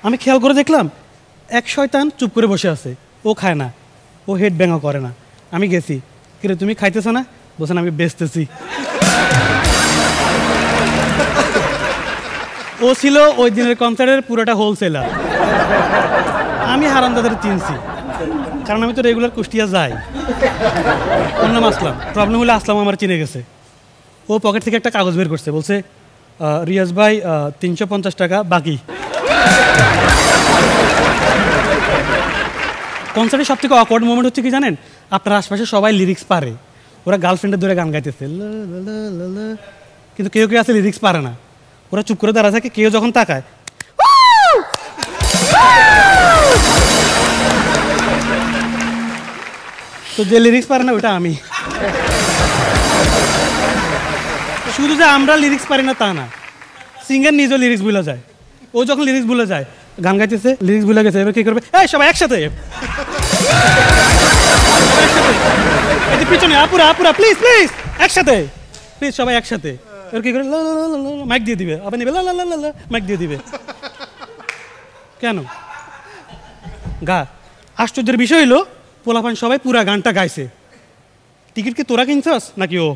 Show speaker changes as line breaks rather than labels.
আমি খেয়াল করে দেখলাম এক শয়তান চুপ করে বসে আছে, ও খায় না, ও হেড ব্যাঙও করে না। আমি গেছি, কিরে তুমি খাইতেছো না? বলছেন আমি বেচতেছি। ও ছিল ওই দিনের কনসার্টের পুরোটা হোলসেলার। আমি হারামজাদাদের চিনছি, কারণ আমি তো রেগুলার কুষ্টিয়া যাই। অন্য আসলাম, প্রবলেম হলে আসলাম আমার চিনে গেছে। ও পকেট থেকে একটা কাগজ বের করছে, বলছে রিয়াজ ভাই 350 টাকা বাকি। কনসার্টের সব থেকে অকওয়ার্ড মোমেন্ট হচ্ছে কি জানেন? আপনার আশপাশে সবাই লিরিক্স পারে, ওরা গার্লফ্রেন্ডের ধরে গান গাইতেছে, কিন্তু কেউ কেউ আছে লিরিক্স পারে না, ওরা চুপ করে দাঁড়া থাকে। কেউ যখন তাকায়, তো যে লিরিক্স পারে না ওটা আমি। শুধু যে আমরা লিরিক্স পারি না তা না, সিঙ্গার নিজেও লিরিক্স ভুলে যায়। ও যখন লিরিক্স ভুলে যায়, গান গাইতেছে, লিরিক্স ভুলে গেছে, এবার কি করবে? এই সবাই একসাথে, পিছনে আপুরা আপুরা প্লিজ প্লিজ একসাথে, প্লিজ সবাই একসাথে। এবার কি করে? মাইক দিয়ে দিবে, আবার নিবে মাইক দিয়ে দিবে। কেন গা? আশ্চর্যের বিষয় হলো পোলাপান সবাই পুরা গানটা গাইছে। টিকিট কি তোরা কিনছস নাকি ও?